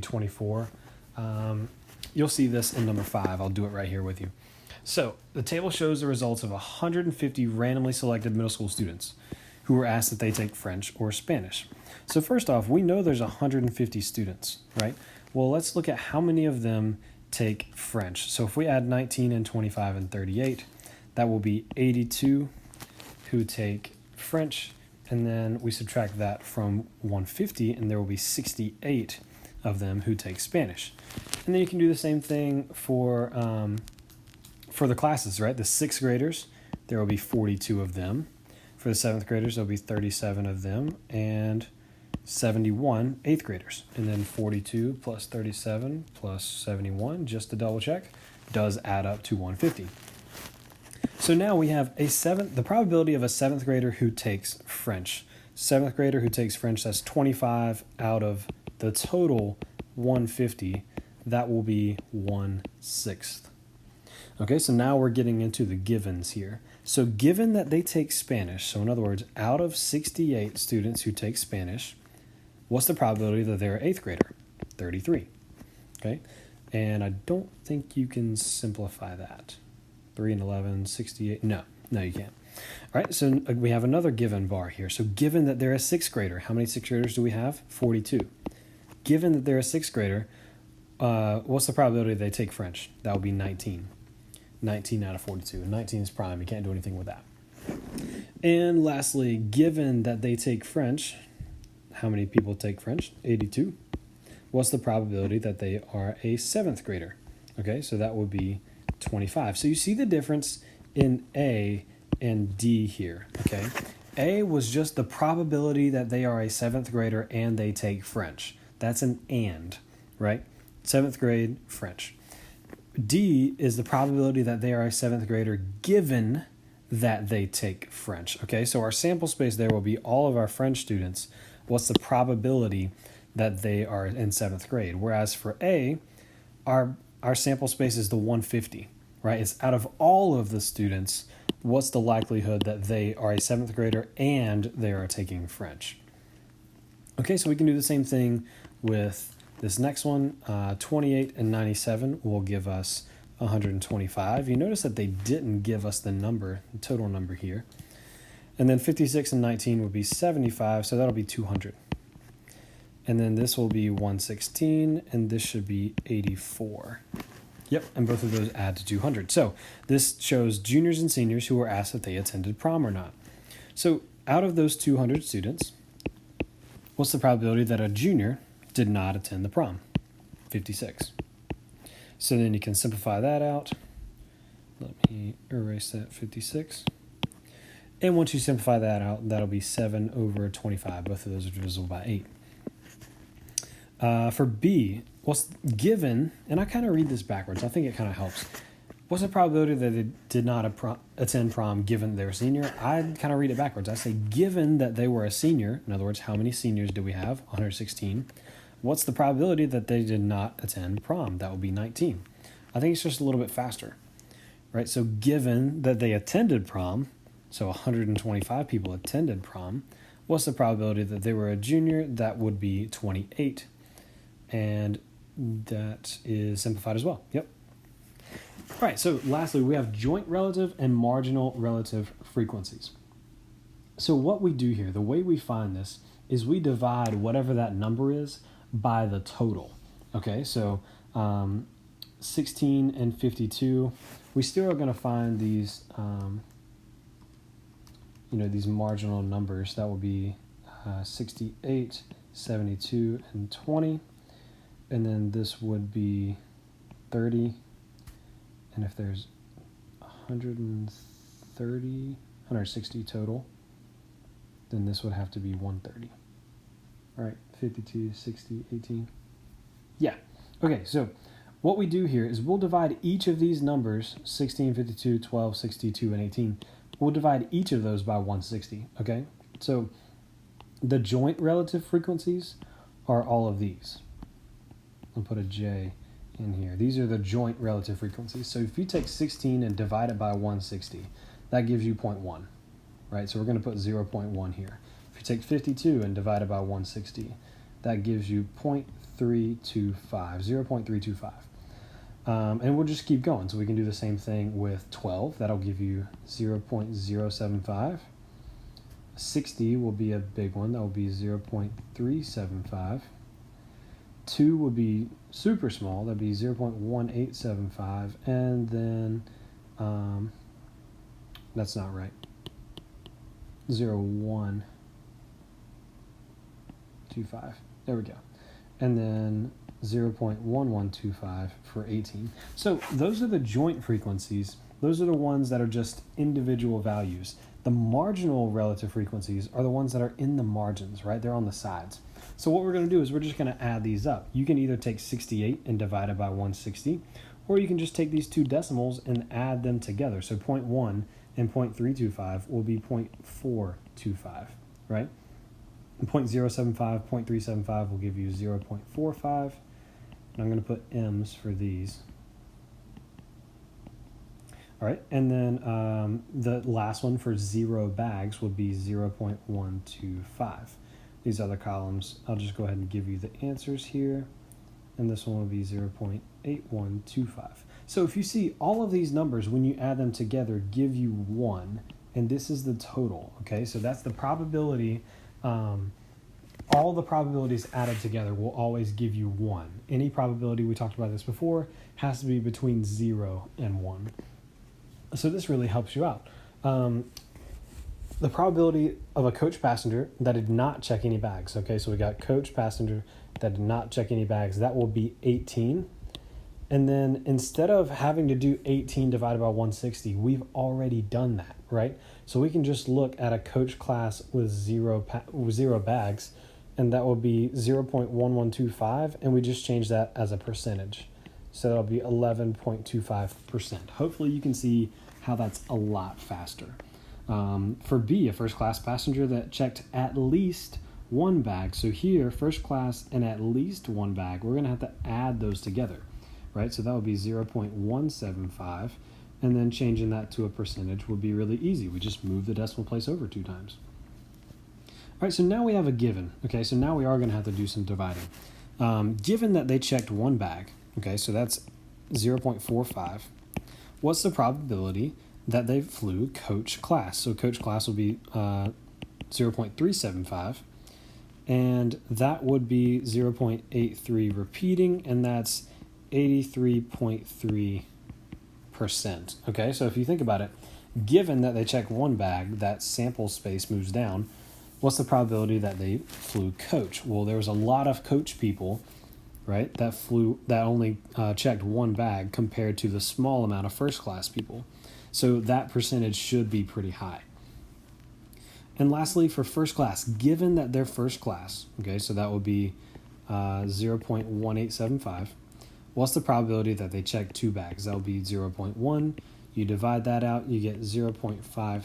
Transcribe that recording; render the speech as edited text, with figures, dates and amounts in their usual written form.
24. You'll see this in number 5. I'll do it right here with you. So the table shows the results of 150 randomly selected middle school students who were asked if they take French or Spanish. So first off, we know there's 150 students, right? Well, let's look at how many of them take French. So if we add 19 and 25 and 38, that will be 82 who take French, and then we subtract that from 150, and there will be 68 of them who take Spanish. And then you can do the same thing for the classes, right? The 6th graders, there will be 42 of them. For the 7th graders, there'll be 37 of them, and 71 8th graders. And then 42 plus 37 plus 71, just to double check, does add up to 150. So now we have the probability of a 7th grader who takes French. 7th grader who takes French, that's 25 out of the total 150. That will be 1/6. Okay, so now we're getting into the givens here. So given that they take Spanish, so in other words, out of 68 students who take Spanish, what's the probability that they're an 8th grader? 33. Okay, and I don't think you can simplify that. 3 and 11, 68. No, you can't. All right, so we have another given bar here. So given that they're a 6th grader, how many 6th graders do we have? 42. Given that they're a 6th grader, what's the probability they take French? That would be 19. 19 out of 42. 19 is prime. You can't do anything with that. And lastly, given that they take French, how many people take French? 82. What's the probability that they are a 7th grader? Okay, so that would be 25. So you see the difference in A and D here, okay? A was just the probability that they are a 7th grader and they take French. That's an and, right? 7th grade, French. D is the probability that they are a 7th grader given that they take French, okay? So our sample space there will be all of our French students. What's the probability that they are in 7th grade? Whereas for A, our sample space is the 150, right? It's out of all of the students, what's the likelihood that they are a 7th grader and they are taking French? Okay, so we can do the same thing with this next one. 28 and 97 will give us 125. You notice that they didn't give us the total number here. And then 56 and 19 would be 75, so that'll be 200. And then this will be 116, and this should be 84. Yep, and both of those add to 200. So this shows juniors and seniors who were asked if they attended prom or not. So out of those 200 students, what's the probability that a junior did not attend the prom? 56. So then you can simplify that out. Let me erase that 56. And once you simplify that out, that'll be 7 over 25. Both of those are divisible by 8. For B, what's given, and I kind of read this backwards. I think it kind of helps. What's the probability that they did not attend prom given they're a senior? I kind of read it backwards. I say given that they were a senior, in other words, how many seniors do we have? 116. What's the probability that they did not attend prom? That would be 19. I think it's just a little bit faster, right? So given that they attended prom, so 125 people attended prom, what's the probability that they were a junior? That would be 28. And that is simplified as well. Yep. All right, so lastly, we have joint relative and marginal relative frequencies. So what we do here, the way we find this, is we divide whatever that number is by the total. Okay, so 16 and 52, we still are going to find these, these marginal numbers. That will be 68, 72, and 20. And then this would be 30. And if there's 160 total, then this would have to be 130. All right, 52, 60, 18. Yeah. Okay, so what we do here is we'll divide each of these numbers, 16, 52, 12, 62, and 18. We'll divide each of those by 160, okay? So the joint relative frequencies are all of these. I'll put a J in here. These are the joint relative frequencies. So if you take 16 and divide it by 160, that gives you 0.1, right? So we're going to put 0.1 here. If you take 52 and divide it by 160, that gives you 0.3 0.325. And we'll just keep going. So we can do the same thing with 12. That'll give you 0.075. 60 will be a big one. That will be 0.375. 2 would be super small. That'd be 0.1875. And then, that's not right. 0.125. There we go. And then 0.1125 for 18. So those are the joint frequencies. Those are the ones that are just individual values. The marginal relative frequencies are the ones that are in the margins, right? They're on the sides. So what we're going to do is we're just going to add these up. You can either take 68 and divide it by 160, or you can just take these two decimals and add them together. So 0.1 and 0.325 will be 0.425, right? And 0.075, 0.375 will give you 0.45. And I'm going to put M's for these. All right, and then the last one for 0 bags would be 0.125. These other columns, I'll just go ahead and give you the answers here. And this one will be 0.8125. So if you see all of these numbers, when you add them together, give you 1. And this is the total, okay? So that's the probability. All the probabilities added together will always give you 1. Any probability, we talked about this before, has to be between 0 and 1. So this really helps you out. The probability of a coach passenger that did not check any bags. Okay, so we got coach passenger that did not check any bags. That will be 18. And then instead of having to do 18 divided by 160, we've already done that, right? So we can just look at a coach class with zero bags, and that will be 0.1125, and we just change that as a percentage. So that'll be 11.25%. Hopefully you can see how that's a lot faster. For B, a first class passenger that checked at least 1 bag. So here, first class and at least 1 bag, we're going to have to add those together, right? So that would be 0.175, and then changing that to a percentage would be really easy. We just move the decimal place over 2 times. All right, so now we have a given. Okay, so now we are going to have to do some dividing. Given that they checked 1 bag, okay, so that's 0.45, what's the probability that they flew coach class? So coach class will be 0.375, and that would be 0.83 repeating, and that's 83.3%. Okay, so if you think about it, given that they check 1 bag, that sample space moves down. What's the probability that they flew coach? Well, there was a lot of coach people, right, that only checked 1 bag compared to the small amount of first class people. So that percentage should be pretty high. And lastly, for first class, given that they're first class, okay, so that would be 0.1875. What's the probability that they check 2 bags? That would be 0.1. You divide that out, you get 0.5